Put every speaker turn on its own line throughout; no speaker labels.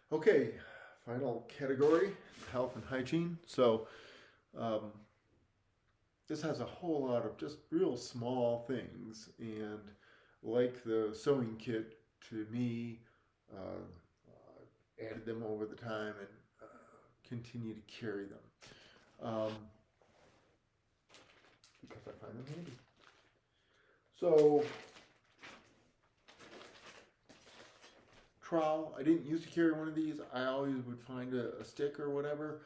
Okay, final category, health and hygiene. So um, this has a whole lot of just real small things, and like the sewing kit, to me, added them over the time and continue to carry them because I find them handy. So trowel. I didn't used to carry one of these. I always would find a stick or whatever,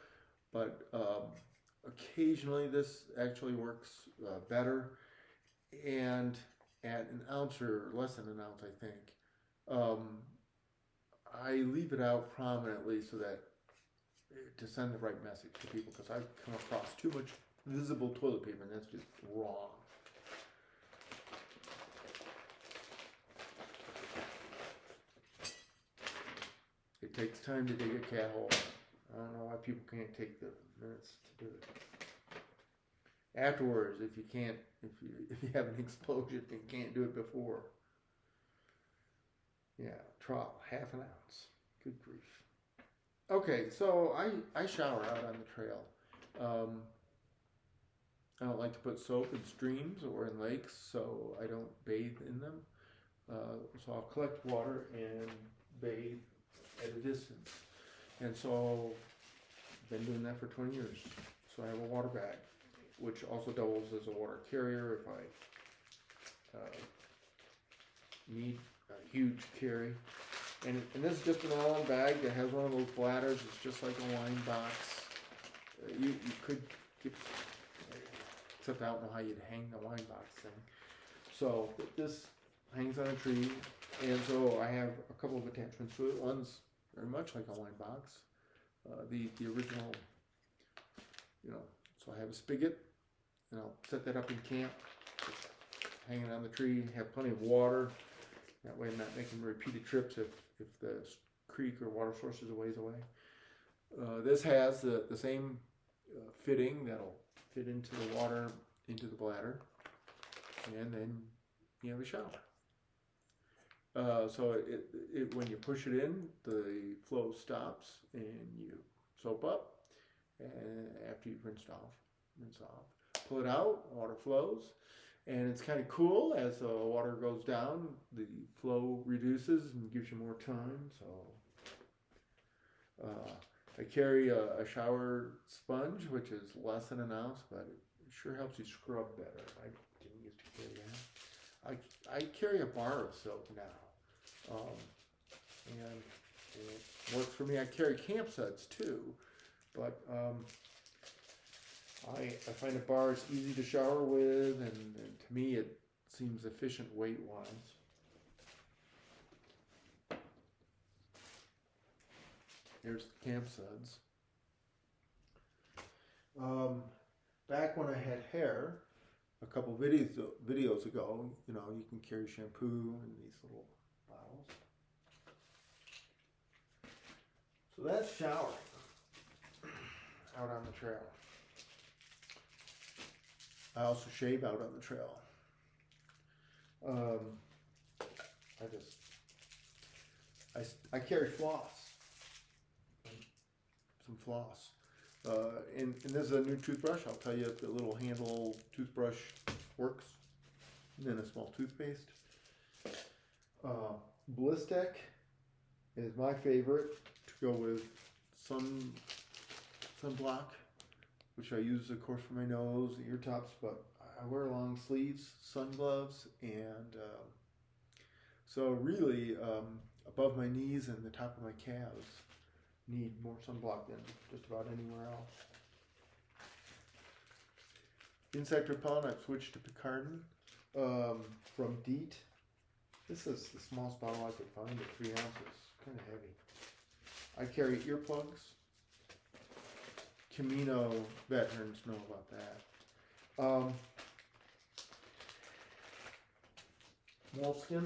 but occasionally this actually works better. And at an ounce or less than an ounce, I think, um, I leave it out prominently so that to send the right message to people, because I've come across too much visible toilet paper, and that's just wrong. It takes time to dig a cat hole. I don't know why people can't take the minutes to do it. Afterwards, if you have an explosion and can't do it before. Yeah, trowel, half an ounce. Good grief. Okay, so I shower out on the trail. I don't like to put soap in streams or in lakes, so I don't bathe in them. So I'll collect water and bathe at a distance. And so I've been doing that for 20 years. So I have a water bag, which also doubles as a water carrier if I need a huge carry. And this is just a nylon bag that has one of those bladders. It's just like a wine box. You could get, except I don't know how you'd hang the wine box thing. So this hangs on a tree, and so I have a couple of attachments to it. One's very much like a wine box, the original, so I have a spigot, and I'll set that up in camp, just hanging on the tree, have plenty of water. That way I'm not making repeated trips if the creek or water source is a ways away. This has the same fitting that'll fit into the water, into the bladder, and then you have a shower. So it when you push it in, the flow stops and you soap up, and after you've rinse off, pull it out, water flows, and it's kind of cool. As the water goes down, the flow reduces and gives you more time. So I carry a shower sponge, which is less than an ounce, but it sure helps you scrub better. I didn't used to carry that. I carry a bar of soap now, and it works for me. I carry camp suds too, but I find a bar is easy to shower with, and to me it seems efficient weight-wise. Here's the camp suds. Back when I had hair, a couple videos ago, you can carry shampoo in these little bottles. So that's showering out on the trail. I also shave out on the trail. I carry floss, some floss. And this is a new toothbrush. I'll tell you if the little handle toothbrush works. And then a small toothpaste. Blistec is my favorite to go with sunblock, which I use, of course, for my nose, ear tops, but I wear long sleeves, sun gloves, and so really above my knees and the top of my calves need more sunblock than just about anywhere else. Insect repellent, I've switched to Picardin from DEET. This is the smallest bottle I could find at 3 ounces, kind of heavy. I carry earplugs. Camino veterans know about that. Moleskin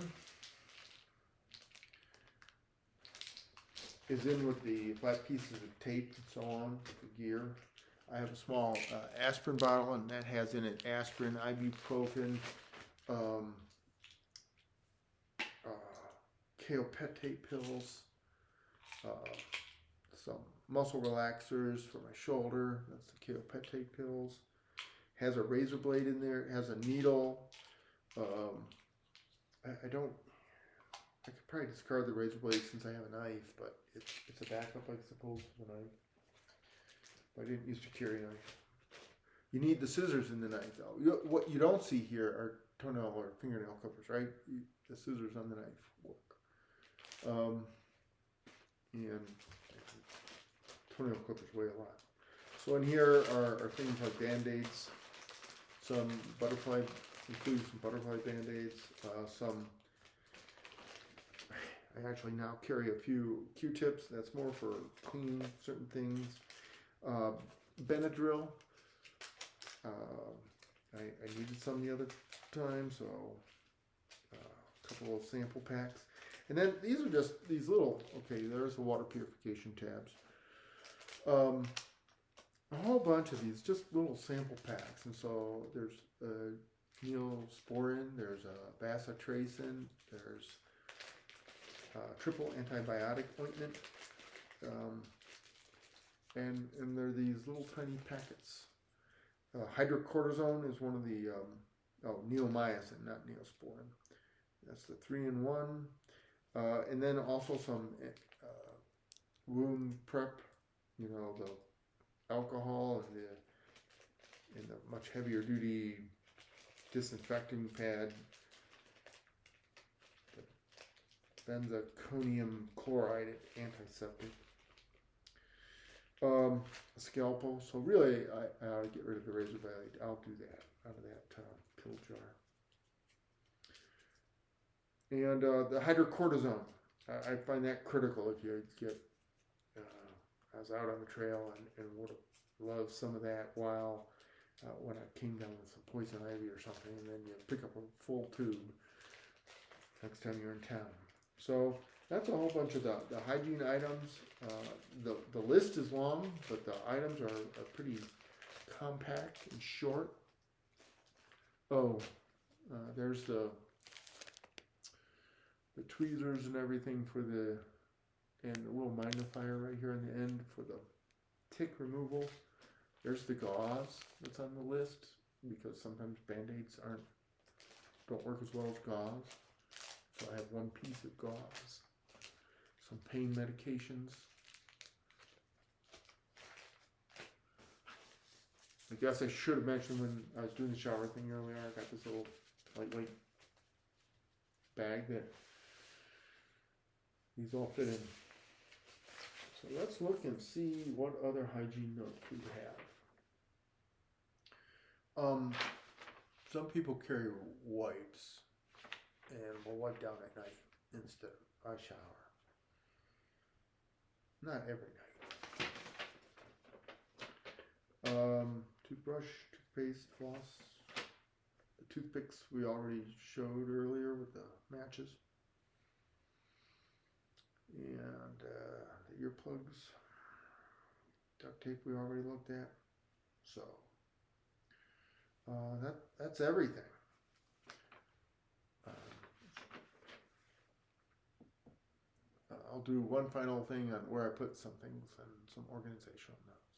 is in with the flat pieces of tape and so on, the gear. I have a small aspirin bottle, and that has in it aspirin, ibuprofen, kaopectate pills, some muscle relaxers for my shoulder. That's the Kaopectate pills. Has a razor blade in there. It has a needle. I don't. I could probably discard the razor blade since I have a knife, but it's a backup, I suppose, for the knife. But I didn't used to carry a knife. You need the scissors in the knife, though. What you don't see here are toenail or fingernail clippers, right? The scissors on the knife work. And toenail clippers weigh a lot. So in here are things like Band-Aids, some butterfly, including some butterfly Band-Aids, I actually now carry a few Q-tips. That's more for cleaning certain things. Benadryl. I needed some the other time, so a couple of sample packs. And then these are just these little, okay, there's the water purification tabs. A whole bunch of these, just little sample packs. And so there's Neosporin, there's bacitracin, there's triple antibiotic ointment, and there are these little tiny packets. Hydrocortisone is one of the, neomycin, not Neosporin. That's the 3-in-1. And then also some wound prep, the alcohol and the much heavier duty disinfecting pad, the benzalkonium chloride antiseptic, a scalpel. So really, I ought to get rid of the razor blade. I'll do that out of that pill jar. And the hydrocortisone, I find that critical if you get, I was out on the trail and would have loved some of that while when I came down with some poison ivy or something, and then you pick up a full tube next time you're in town. So that's a whole bunch of the hygiene items. The list is long, but the items are pretty compact and short. There's the tweezers and everything and a little magnifier right here on the end for the tick removal. There's the gauze that's on the list, because sometimes Band-Aids don't work as well as gauze. So I have one piece of gauze. Some pain medications. I guess I should have mentioned when I was doing the shower thing earlier, I got this little lightweight bag that these all fit in. So let's look and see what other hygiene notes we have. Some people carry wipes and will wipe down at night instead of a shower. Not every night. Toothbrush, toothpaste, floss. The toothpicks we already showed earlier with the matches. And the earplugs, duct tape we already looked at. So that's everything. I'll do one final thing on where I put some things and some organizational notes.